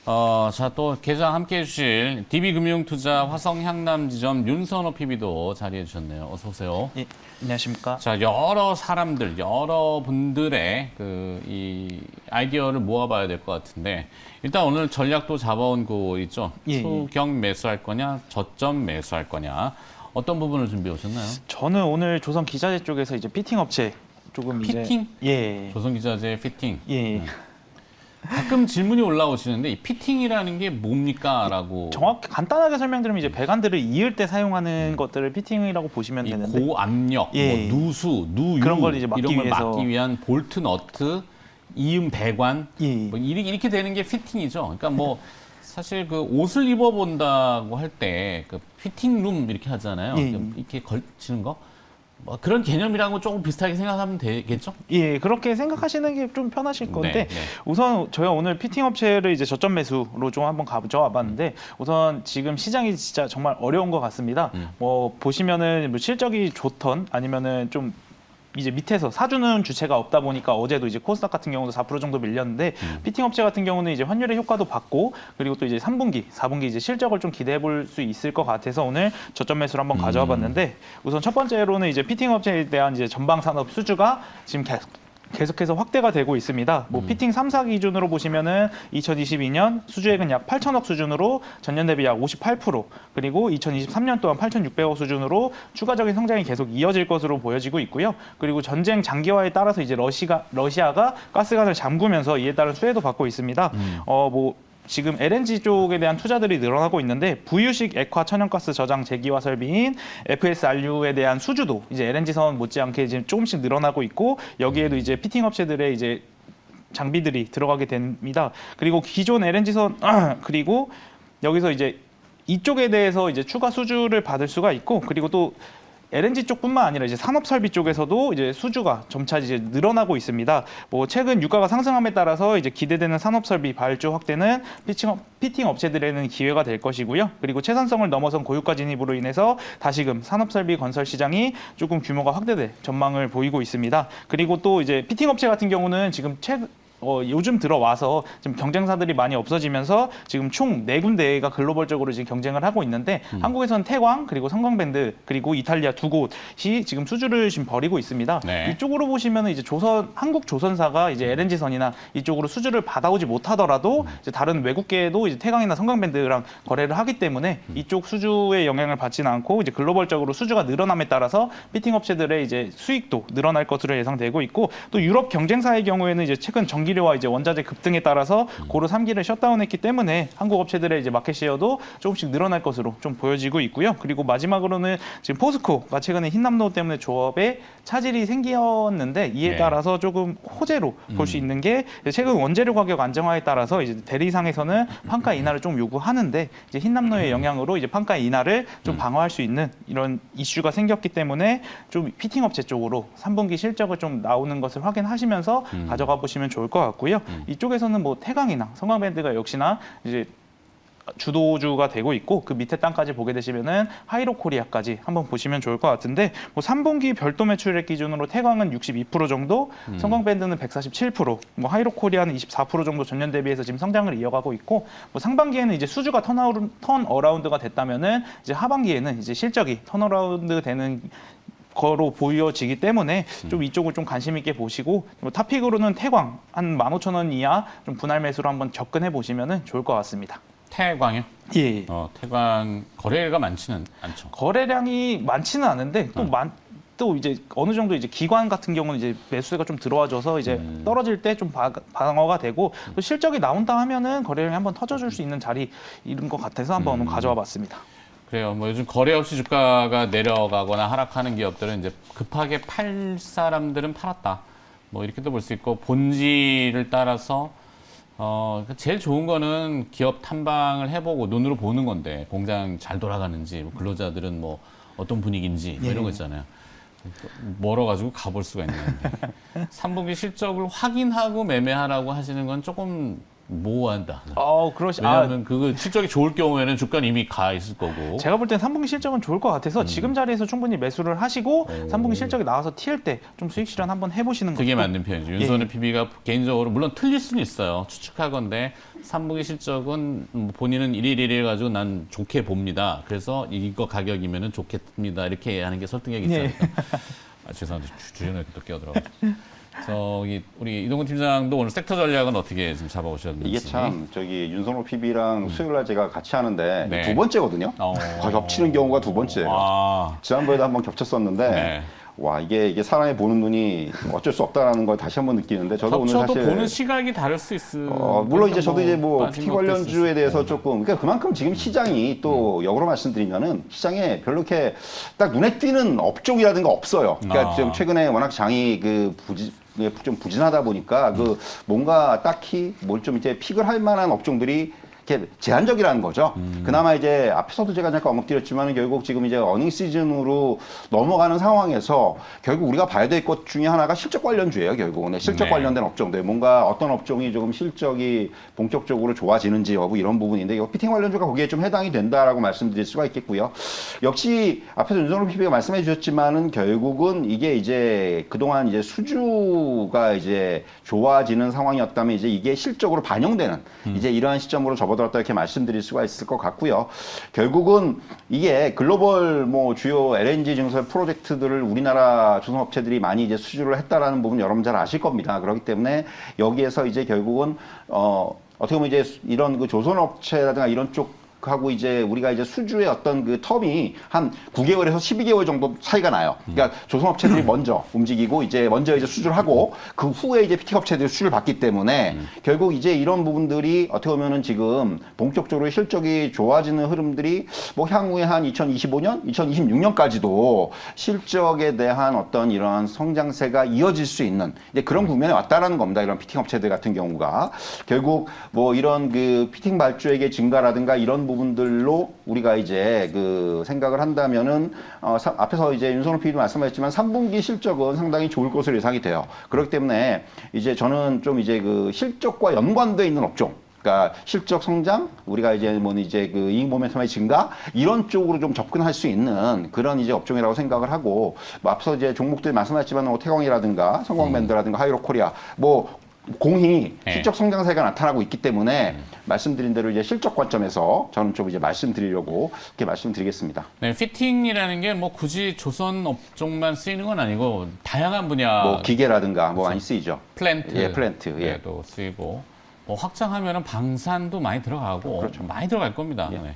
자, 또 계좌 함께 해주실 DB금융투자 화성향남지점 윤선호 PB도 자리해 주셨네요. 어서 오세요. 예, 안녕하십니까. 자, 여러 사람들, 여러 분들의 이 아이디어를 모아봐야 될 것 같은데, 일단 오늘 전략도 잡아온 거 있죠? 예. 추경 매수할 거냐, 저점 매수할 거냐, 어떤 부분을 준비해 오셨나요? 저는 오늘 조선 기자재 쪽에서 이제 피팅 업체 조금 피팅? 예. 조선기자재 피팅. 예. 가끔 질문이 올라오시는데 이 피팅이라는 게 뭡니까? 라고. 정확히 간단하게 설명드리면 이제 배관들을 이을 때 사용하는 것들을 피팅이라고 보시면 이 되는데 고압력, 예. 뭐 누수, 누유 그런 걸 이제 막기 이런 걸 위해서. 막기 위한 볼트, 너트, 이음 배관 예. 뭐 이렇게 되는 게 피팅이죠. 그러니까 뭐 사실 그 옷을 입어본다고 할 때 그 피팅룸 이렇게 하잖아요. 예. 이렇게 걸치는 거. 뭐 그런 개념이랑 조금 비슷하게 생각하면 되겠죠? 예, 그렇게 생각하시는 게 좀 편하실 건데 네, 네. 우선 저희가 오늘 피팅 업체를 이제 저점 매수로 좀 한번 가져와 봤는데 우선 지금 시장이 진짜 정말 어려운 것 같습니다. 뭐 보시면은 뭐 실적이 좋던 아니면은 좀 이제 밑에서 사주는 주체가 없다 보니까 어제도 이제 코스닥 같은 경우도 4% 정도 밀렸는데 피팅 업체 같은 경우는 이제 환율의 효과도 받고 그리고 또 이제 3분기, 4분기 이제 실적을 좀 기대해 볼 수 있을 것 같아서 오늘 저점 매수를 한번 가져와 봤는데 우선 첫 번째로는 이제 피팅 업체에 대한 이제 전방 산업 수주가 지금 계속해서 확대가 되고 있습니다. 뭐 피팅 3사 기준으로 보시면은 2022년 수주액은 약 8천억 수준으로 전년 대비 약 58% 그리고 2023년 또한 8,600억 수준으로 추가적인 성장이 계속 이어질 것으로 보여지고 있고요. 그리고 전쟁 장기화에 따라서 이제 러시아가 가스관을 잠그면서 이에 따른 수혜도 받고 있습니다. 뭐 지금 LNG 쪽에 대한 투자들이 늘어나고 있는데 부유식 액화 천연가스 저장 재기화 설비인 FSRU에 대한 수주도 이제 LNG선 못지않게 지금 조금씩 늘어나고 있고 여기에도 이제 피팅 업체들의 이제 장비들이 들어가게 됩니다. 그리고 기존 LNG선 그리고 여기서 이제 이쪽에 대해서 이제 추가 수주를 받을 수가 있고 그리고 또 LNG 쪽뿐만 아니라 이제 산업 설비 쪽에서도 이제 수주가 점차 이제 늘어나고 있습니다. 뭐 최근 유가가 상승함에 따라서 이제 기대되는 산업 설비 발주 확대는 피팅 업체들에는 기회가 될 것이고요. 그리고 채산성을 넘어선 고유가 진입으로 인해서 다시금 산업 설비 건설 시장이 조금 규모가 확대될 전망을 보이고 있습니다. 그리고 또 이제 피팅 업체 같은 경우는 지금 요즘 들어와서 지금 경쟁사들이 많이 없어지면서 지금 총 4군데가 글로벌적으로 지금 경쟁을 하고 있는데 한국에서는 태광 그리고 성광밴드 그리고 이탈리아 두 곳이 지금 수주를 지금 벌이고 있습니다. 네. 이쪽으로 보시면 이제 한국 조선사가 이제 LNG선이나 이쪽으로 수주를 받아오지 못하더라도 이제 다른 외국계에도 이제 태광이나 성광밴드랑 거래를 하기 때문에 이쪽 수주의 영향을 받지는 않고 이제 글로벌적으로 수주가 늘어남에 따라서 피팅 업체들의 이제 수익도 늘어날 것으로 예상되고 있고 또 유럽 경쟁사의 경우에는 이제 최근 전기료와 이제 원자재 급등에 따라서 고루 3기를 셧다운했기 때문에 한국 업체들의 이제 마켓 셰어도 조금씩 늘어날 것으로 좀 보여지고 있고요. 그리고 마지막으로는 지금 포스코가 최근에 흰남노 때문에 조업에 차질이 생겼는데 이에 네. 따라서 조금 호재로 볼 수 있는 게 최근 원재료 가격 안정화에 따라서 이제 대리상에서는 판가 인하를 좀 요구하는데 이제 흰남노의 영향으로 이제 판가 인하를 좀 방어할 수 있는 이런 이슈가 생겼기 때문에 좀 피팅 업체 쪽으로 3분기 실적을 좀 나오는 것을 확인하시면서 가져가 보시면 좋을 것 같고요. 이쪽에서는 뭐 태광이나 성광밴드가 역시나 이제 주도주가 되고 있고 그 밑에 땅까지 보게 되시면은 하이로코리아까지 한번 보시면 좋을 것 같은데 뭐 3분기 별도 매출액 기준으로 태광은 62% 정도, 성광밴드는 147%, 뭐 하이로코리아는 24% 정도 전년 대비해서 지금 성장을 이어가고 있고 뭐 상반기에는 이제 수주가 턴어라운드가 됐다면은 이제 하반기에는 이제 실적이 턴어라운드 되는 거로 보여지기 때문에 좀 이쪽을 좀 관심 있게 보시고 탑픽으로는 태광 한 15,000원 이하 좀 분할 매수로 한번 접근해 보시면 좋을 것 같습니다. 태광이요? 예. 태광 거래가 많지는 않죠. 거래량이 많지는 않은데 또 이제 어느 정도 이제 기관 같은 경우는 이제 매수가 좀 들어와줘서 이제 떨어질 때 좀 방어가 되고 또 실적이 나온다 하면은 거래량이 한번 터져줄 수 있는 자리 이런 것 같아서 한번 가져와 봤습니다. 그래요. 뭐 요즘 거래 없이 주가가 내려가거나 하락하는 기업들은 이제 급하게 팔 사람들은 팔았다. 뭐 이렇게도 볼 수 있고 본질을 따라서 제일 좋은 거는 기업 탐방을 해보고 눈으로 보는 건데 공장 잘 돌아가는지 뭐 근로자들은 뭐 어떤 분위기인지 뭐 이런 거 있잖아요. 멀어가지고 가볼 수가 있는데 3분기 실적을 확인하고 매매하라고 하시는 건 조금 모호한다. 그러시. 왜냐하면 그거 실적이 좋을 경우에는 주가는 이미 가 있을 거고. 제가 볼 땐 3분기 실적은 좋을 것 같아서 지금 자리에서 충분히 매수를 하시고 3분기 실적이 나와서 튈 때 좀 수익 실현 한번 해보시는 것도 그게 맞는 편이죠. 윤선의 PB가 개인적으로 물론 틀릴 수는 있어요. 추측하건데 3분기 실적은 본인은 1일 가지고 난 좋게 봅니다. 그래서 이거 가격이면은 좋겠습니다. 이렇게 하는 게 설득력이 있지 않을까. 죄송한데 주연을 또 끼어들어가지고. 저기 우리 이동근 팀장도 오늘 섹터 전략은 어떻게 지금 잡아오셨는지. 이게 참 저기 윤선호 PB랑 수요일 날 제가 같이 하는데 네. 두 번째거든요. 거의 겹치는 경우가 두 번째예요. 아, 지난번에도 한번 겹쳤었는데 네. 와 이게 사람이 보는 눈이 어쩔 수 없다라는 걸 다시 한번 느끼는데 저도 오늘 겹쳐도 사실 보는 시각이 다를 수 있을. 물론 이제 저도 이제 뭐 빠진 PT 것도 있을 관련주에 수 대해서 있고. 조금 그러니까 그만큼 지금 시장이 또 역으로 말씀드리면은 시장에 별로 이렇게 딱 눈에 띄는 업종이라든가 없어요. 그러니까 지금 최근에 워낙 장이 좀 부진하다 보니까 그 뭔가 딱히 뭘 좀 이제 픽을 할 만한 업종들이 이렇게 제한적이라는 거죠. 그나마 이제 앞에서도 제가 잠깐 언급드렸지만 결국 지금 이제 어닝 시즌으로 넘어가는 상황에서 결국 우리가 봐야 될 것 중에 하나가 실적 관련주예요. 결국은 실적 네. 관련된 업종들 뭔가 어떤 업종이 조금 실적이 본격적으로 좋아지는지 여부 이런 부분인데 이거 피팅 관련주가 거기에 좀 해당이 된다라고 말씀드릴 수가 있겠고요. 역시 앞에서 윤선호 PB가 말씀해 주셨지만은 결국은 이게 이제 그동안 이제 수주가 이제 좋아지는 상황이었다면 이제 이게 실적으로 반영되는 이제 이러한 시점으로 접어들었다 이렇게 말씀드릴 수가 있을 것 같고요. 결국은 이게 글로벌 뭐 주요 LNG 증설 프로젝트들을 우리나라 조선업체들이 많이 이제 수주를 했다라는 부분 여러분 잘 아실 겁니다. 그렇기 때문에 여기에서 이제 결국은 어떻게 보면 이제 이런 그 조선업체라든가 이런 쪽 하고 이제 우리가 이제 수주의 어떤 그 텀이 한 9개월에서 12개월 정도 차이가 나요. 그러니까 조선업체들이 먼저 움직이고 이제 먼저 이제 수주를 하고 그 후에 이제 피팅 업체들이 수주를 받기 때문에 결국 이제 이런 부분들이 어떻게 보면은 지금 본격적으로 실적이 좋아지는 흐름들이 뭐 향후에 한 2025년, 2026년까지도 실적에 대한 어떤 이러한 성장세가 이어질 수 있는 이제 그런 국면에 왔다라는 겁니다. 이런 피팅 업체들 같은 경우가 결국 뭐 이런 그 피팅 발주액의 증가라든가 이런 부분들로 우리가 이제 그 생각을 한다면은 앞에서 이제 윤선호 PD도 말씀하셨지만 3분기 실적은 상당히 좋을 것으로 예상이 돼요. 그렇기 때문에 이제 저는 좀 이제 그 실적과 연관돼 있는 업종. 그러니까 실적 성장, 우리가 이제 뭐 이제 그 이익 모멘텀의 증가 이런 쪽으로 좀 접근할 수 있는 그런 이제 업종이라고 생각을 하고 뭐 앞서 이제 종목들 말씀하셨지만 뭐 태광이라든가 성광밴드라든가 하이로코리아 뭐 공히 실적 성장세가 나타나고 있기 때문에 말씀드린 대로 이제 실적 관점에서 저는 좀 이제 말씀드리려고 이렇게 말씀드리겠습니다. 네, 피팅이라는 게 뭐 굳이 조선 업종만 쓰이는 건 아니고 다양한 분야. 뭐 기계라든가 뭐 많이 쓰이죠. 플랜트. 예, 플랜트. 예. 도 쓰이고 뭐 확장하면은 방산도 많이 들어가고 그렇죠. 많이 들어갈 겁니다. 네.